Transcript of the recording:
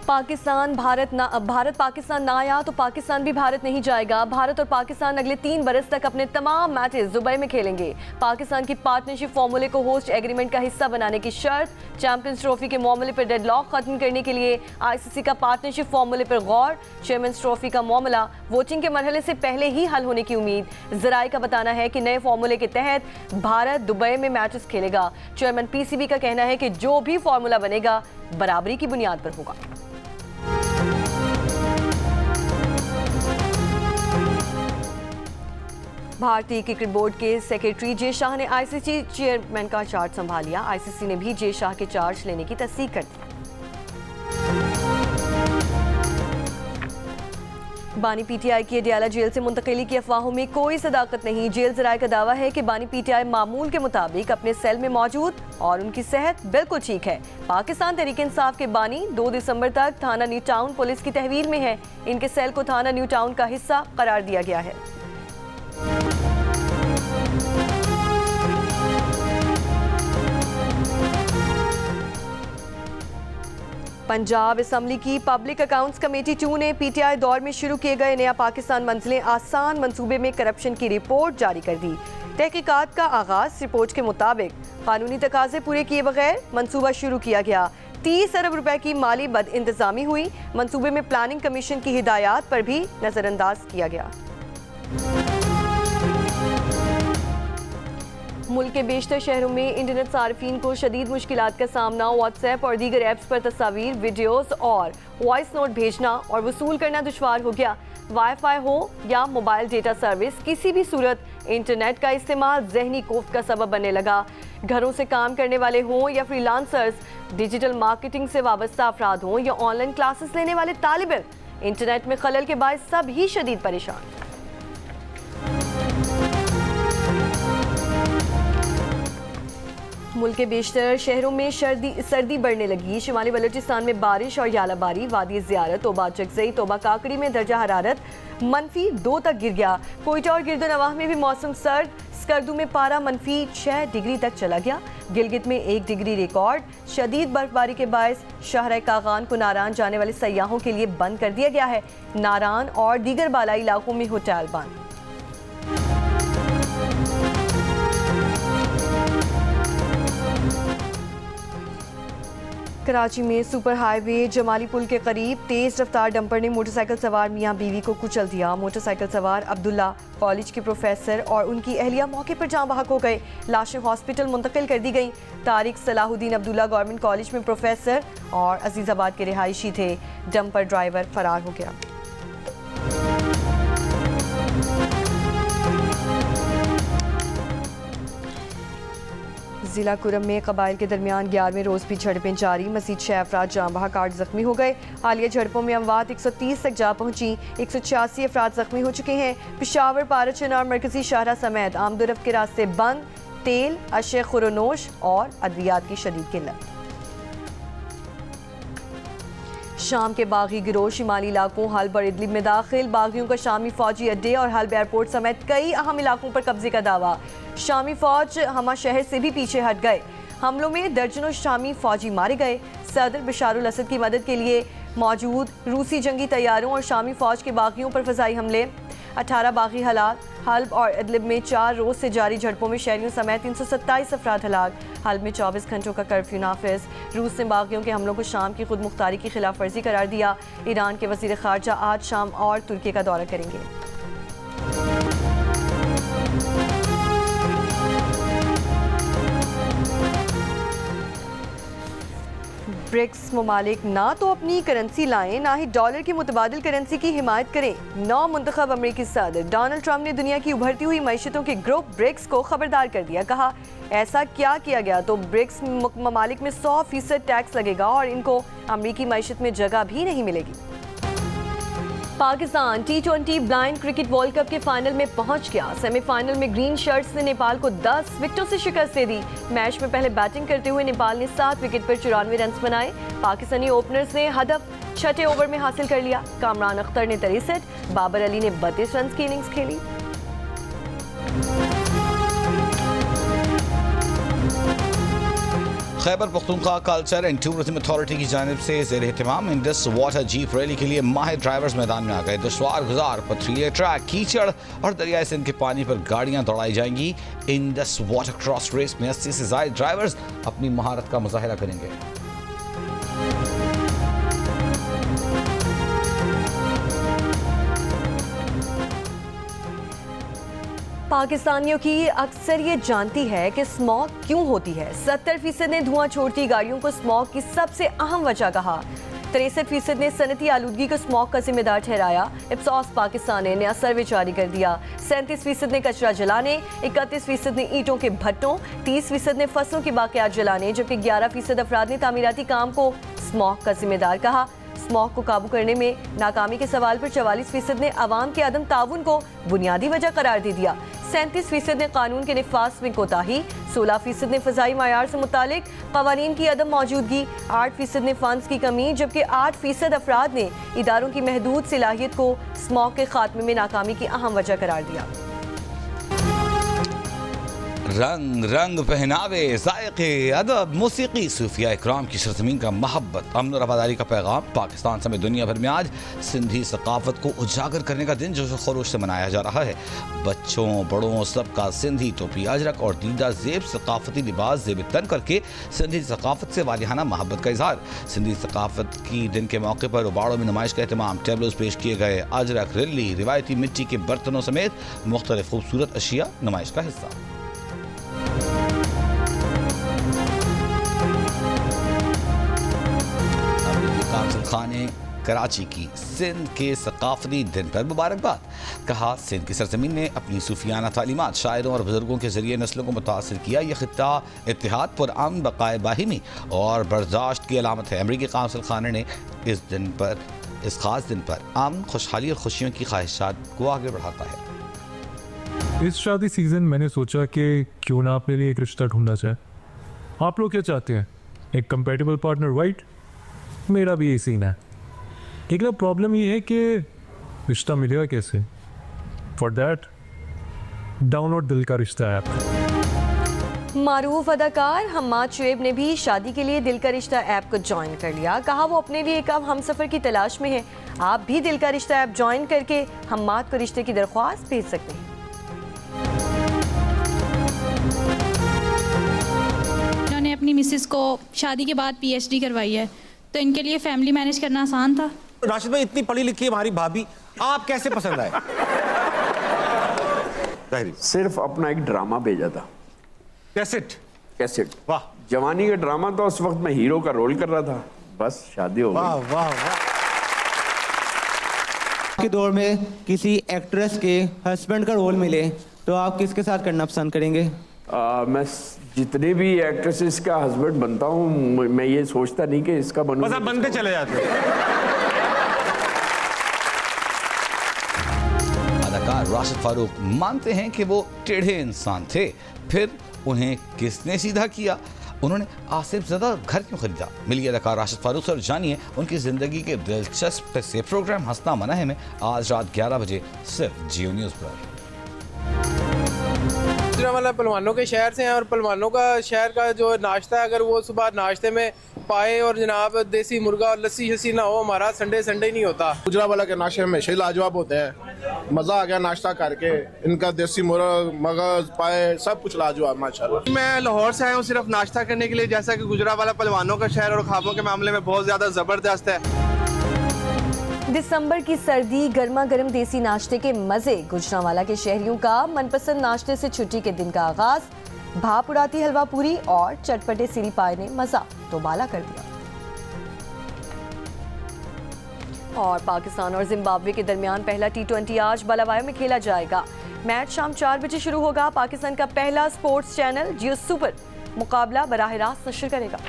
भारत पाकिस्तान ना आया तो पाकिस्तान भी भारत नहीं जाएगा। भारत और पाकिस्तान अगले 3 बरस तक अपने तमाम मैचेस दुबई में खेलेंगे। पाकिस्तान की पार्टनरशिप फॉर्मूले को होस्ट एग्रीमेंट का हिस्सा बनाने की शर्त। चैंपियंस ट्रॉफी के मामले पर डेडलॉक खत्म करने के लिए आईसीसी का पार्टनरशिप फॉर्मूले पर गौर। चैंपियंस ट्रॉफी का मामला वोटिंग के मरहले से पहले ही हल होने की उम्मीद। जराये का बताना है कि नए फॉर्मूले के तहत भारत दुबई में मैचेस खेलेगा। चेयरमैन पीसीबी का कहना है कि जो भी फॉर्मूला बनेगा बराबरी की बुनियाद पर होगा। भारतीय क्रिकेट बोर्ड के सेक्रेटरी जे शाह ने आईसीसी चेयरमैन का चार्ज संभाल लिया। आईसीसी ने भी जे शाह के चार्ज लेने की तस्दीक कर दी। बानी पीटीआई की अडियाला जेल से मुंतकिली की अफवाहों में कोई सदाकत नहीं। जेल जराये का दावा है कि बानी पीटीआई मामूल के मुताबिक अपने सेल में मौजूद और उनकी सेहत बिल्कुल ठीक है। पाकिस्तान तहरीक इंसाफ के बानी 2 दिसंबर तक थाना न्यू टाउन पुलिस की तहवील में है। इनके सेल को थाना न्यू टाउन का हिस्सा करार दिया गया है। पंजाब असम्बली की पब्लिक अकाउंट्स कमेटी 2 ने पीटीआई दौर में शुरू किए गए नया पाकिस्तान मंजिलें आसान मंसूबे में करप्शन की रिपोर्ट जारी कर दी। तहकीकात का आगाज रिपोर्ट के मुताबिक कानूनी तकाजे पूरे किए बगैर मंसूबा शुरू किया गया। 30 अरब रुपए की माली बद इंतजामी हुई। मंसूबे में प्लानिंग कमीशन की हिदायत पर भी नजरअंदाज किया गया। मुल्क के बेशतर शहरों में इंटरनेट सार्फिन को शदीद मुश्किलात का सामना। व्हाट्सएप और दीगर ऐप्स पर तस्वीर, वीडियोस और वॉइस नोट भेजना और वसूल करना दुश्वार हो गया। वाईफाई हो या मोबाइल डेटा सर्विस, किसी भी सूरत इंटरनेट का इस्तेमाल जहनी कोफ्त का सबब बनने लगा। घरों से काम करने वाले हों या फ्रीलांसर्स, डिजिटल मार्केटिंग से वाबस्ता अफराद हों या ऑनलाइन क्लासेस लेने वाले तालिब इल्म, इंटरनेट में खलल के बाद सब ही शदीद परेशान। मुल्क के बेशतर शहरों में सर्दी बढ़ने लगी। शुमाली बलोचिस्तान में बारिश और यालाबारी। वादी ज़ियारत, तोबा चकजई, तोबा काकड़ी में दर्जा हरारत -2 तक गिर गया। कोयटा और गिरदनवाह में भी मौसम सर्द। स्कर्दू में पारा -6 डिग्री तक चला गया। गिलगित में 1 डिग्री रिकॉर्ड। शदीद बर्फबारी के बायस शहर कागान को नारान जाने वाले सयाहों के लिए बंद कर दिया गया है। नारान और दीगर बालाई इलाकों में होटल बंद। कराची में सुपर हाईवे जमाली पुल के करीब तेज रफ्तार डंपर ने मोटरसाइकिल सवार मियां बीवी को कुचल दिया। मोटरसाइकिल सवार अब्दुल्ला कॉलेज के प्रोफेसर और उनकी अहलिया मौके पर जान बहक हो गए। लाशें हॉस्पिटल मुंतकिल कर दी गईं। तारिक सलाहुद्दीन अब्दुल्ला गवर्नमेंट कॉलेज में प्रोफेसर और अजीजाबाद के रिहायशी थे। डंपर ड्राइवर फरार हो गया। जिला कुरम में कबाइल के दरमियान 11वें रोज भी झड़पें जारी। मजीद 6 अफराद जाँ बहक 8 जख्मी हो गए। हालिया झड़पों में अमवात 130 तक जा पहुंची। 186 अफराद जख्मी हो चुके हैं। पिशावर, पाराचन और मरकजी शाहरा समेत आमदोरफ्त के रास्ते बंद। तेल, अशे खुरोनोश और अद्वियात की शदीद किल्लत। शाम के बागी गिरोह शिमाली इलाकों हल्ब और इदलिब में दाखिल। बागियों का शामी फौजी अड्डे और हल्ब एयरपोर्ट समेत कई अहम इलाकों पर कब्जे का दावा। शामी फौज हमा शहर से भी पीछे हट गए। हमलों में दर्जनों शामी फौजी मारे गए। सदर बशारुल असद की मदद के लिए मौजूद रूसी जंगी तैयारों और शामी फौज के बागियों पर फजाई हमले। 18 बागी हलाक। हल्ब और इदलिब में 4 रोज से जारी झड़पों में शहरियों समेत 327 अफराद हलाक। हल्ब में 24 घंटों का कर्फ्यू नाफिज। रूस ने बागियों के हमलों को शाम की खुद मुख्तारी की खिलाफ वर्जी करार दिया। ईरान के वजीर खारजा आज शाम और तुर्की का दौरा करेंगे। ब्रिक्स ममालिक ना तो अपनी करेंसी लाएं, ना ही डॉलर की मुतबादिल करेंसी की हिमायत करें। 9 मुंतखब अमरीकी सदर डोनाल्ड ट्रंप ने दुनिया की उभरती हुई मईशतों के ग्रुप ब्रिक्स को खबरदार कर दिया। कहा, ऐसा क्या किया गया तो ब्रिक्स ममालिक में 100% टैक्स लगेगा और इनको अमरीकी मईशत में जगह भी नहीं मिलेगी। Pakistan T20 blind cricket world cup के फाइनल में पहुंच गया। सेमीफाइनल में ग्रीन शर्ट्स ने नेपाल को 10 विकेटों से शिकस्त दे दी। मैच में पहले बैटिंग करते हुए नेपाल ने 7 विकेट पर 94 रन बनाए। पाकिस्तानी ओपनर्स ने हदफ 6ठे ओवर में हासिल कर लिया। कामरान अख्तर ने 63, बाबर अली ने 32 रन की इनिंग्स खेली। Khyber Pakhtunkhwa culture and tourism authority की जानिब से ज़ेर एहतमाम इंडस वाटर जीप रैली के लिए माहिर ड्राइवर्स मैदान में आ गए। दुश्वार गुजार पथरीले ट्रैक, कीचड़ और दरियाई सिंध के पानी पर गाड़ियां दौड़ाई जाएंगी। इंडस वाटर क्रॉस रेस में 80 से ज़ायद ड्राइवर्स अपनी महारत का मुजाहिरा करेंगे। पाकिस्तानियों की अक्सर ये जानती है कि स्मॉग क्यों होती है। 70% ने धुआं छोड़ती गाड़ियों को स्मॉग की सबसे अहम वजह कहा। 63% ने सनती आलूदगी को स्मॉग का जिम्मेदार ठहराया। इप्सॉस पाकिस्तान ने नया सर्वे जारी कर दिया। 37% ने कचरा जलाने, 31% ने ईंटों के भट्टों, 30% ने फसलों के बाक़ियात जलाने, जबकि 11% अफराद ने तामीराती काम को स्मॉग का जिम्मेदार कहा। स्मॉग को काबू करने में नाकामी के सवाल पर 44% ने अवाम के अदम ताउन को बुनियादी वजह करार दे दिया। 37% ने कानून के निफाज में कोताही, 16% ने फ़ज़ाई मायार से मुतालिक क़वानीन की अदम मौजूदगी, 8% ने फंड्स की कमी, जबकि 8% अफराद ने इदारों की महदूद सलाहियत को स्मॉग के खात्मे में नाकामी की अहम वजह करार दिया। रंग रंग पहनावे, जायके, अदब, मौसीकी, सूफिया इकराम की सरजमीन का महब्बत, अमन और वफादारी का पैगाम। पाकिस्तान समेत दुनिया भर में आज सिंधी सकाफत को उजागर करने का दिन जोश खरोश से मनाया जा रहा है। बच्चों बड़ों सबका सिंधी टोपी, अजरक और दीदा जेब सकाफती लिबास जेब तन करके सिंधी सकाफत से वालिहाना महब्बत का इजहार। सिंधी सकाफत की दिन के मौके पर उबाड़ों में नुमाइश का एहतमाम, टेबलोज पेश किए गए। अजरक, रिल्ली, रिवायती मिट्टी के बर्तनों समेत मुख्तलिफ खूबसूरत अशिया नुमाइश का हिस्सा। खाने कराची की सिंध के सकाफती दिन पर मुबारकबाद। कहा, सिंध की सरजमीन ने अपनी सूफियाना तालीमात, शायरों और बुजुर्गों के जरिए नस्लों को मुतासर किया। यह खित्ता इत्तेहाद पर अमन, बकाए बाहिमी और बर्दाश्त की अलामत है। अमरीकी काउंसिल खाने ने इस खास दिन पर अमन, खुशहाली और खुशियों की ख्वाहिशात को आगे बढ़ाता है। इस शादी सीजन मैंने सोचा कि क्यों ना अपने लिए एक रिश्ता ढूंढना चाहे। आप लोग क्या चाहते हैं? एक कंपेटेबल पार्टनर, राइट? मेरा भी यही सीन है। एक ना प्रॉब्लम ये है कि रिश्ता मिलेगा कैसे? फॉर दैट डाउनलोड दिल का रिश्ता ऐप। मारूफ अदाकार हम्माद शुएब ने भी शादी के लिए दिल का रिश्ता ऐप को ज्वाइन कर लिया। कहा, वो अपने लिए एक हमसफर की तलाश में है। आप भी दिल का रिश्ता ऐप ज्वाइन करके हम्माद को रिश्ते की दरख्वास्त भेज सकते हैं। इन्होंने अपनी मिसेस को शादी के बाद PhD करवाई है, तो इनके लिए फैमिली मैनेज करना आसान था। राशिद भाई, इतनी पढ़ी लिखी हमारी भाभी, आप कैसे पसंद आए? सिर्फ अपना एक ड्रामा भेजा था, कैसेट। वाह, जवानी का ड्रामा था। उस वक्त मैं हीरो का रोल कर रहा था, बस शादी हो गई। वाह वाह वाह। के दौर में किसी एक्ट्रेस के हस्बैंड का रोल मिले तो आप किसके साथ करना पसंद करेंगे? मैं जितने भी एक्ट्रेसेस का हस्बैंड बनता हूँ, मैं ये सोचता नहीं कि इसका बनूं। बस आप बनते चले जाते। अदाकार राशिद फारूक मानते हैं कि वो टेढ़े इंसान थे, फिर उन्हें किसने सीधा किया? उन्होंने आसिफ ज़दा घर क्यों खरीदा? मिलिए अदाकार राशिद फारूक से और जानिए उनकी ज़िंदगी के दिलचस्प से प्रोग्राम हंसना मना है में आज रात 11 बजे सिर्फ जियो न्यूज़ पर। गुजरांवाला पहलवानों के शहर से हैं और पहलवानों का शहर का जो नाश्ता है, अगर वो सुबह नाश्ते में पाए और जनाब देसी मुर्गा और लस्सी शस्सी ना हो, हमारा संडे नहीं होता। गुजरांवाला के नाश्ते हमेशा ही लाजवाब होते हैं। मज़ा आ गया नाश्ता करके। इनका देसी मुर्गा, मगज, पाए सब कुछ लाजवाब माशाल्लाह। मैं लाहौर से आया हूँ सिर्फ नाश्ता करने के लिए। जैसा कि गुजरांवाला पहलवानों का शहर और ख्वाबों के मामले में बहुत ज़्यादा ज़बरदस्त है। दिसंबर की सर्दी, गर्मा गर्म देसी नाश्ते के मजे। गुजरांवाला के शहरियों का मनपसंद नाश्ते से छुट्टी के दिन का आगाज। भाप उड़ाती हलवा पूरी और चटपटे सीरी पाए ने मजा तो बाला कर दिया। और पाकिस्तान और जिम्बाब्वे के दरमियान पहला T20 आज बलावायो में खेला जाएगा। मैच शाम 4 बजे शुरू होगा। पाकिस्तान का पहला स्पोर्ट्स चैनल जियो सुपर मुकाबला बराह रास्त नशर करेगा।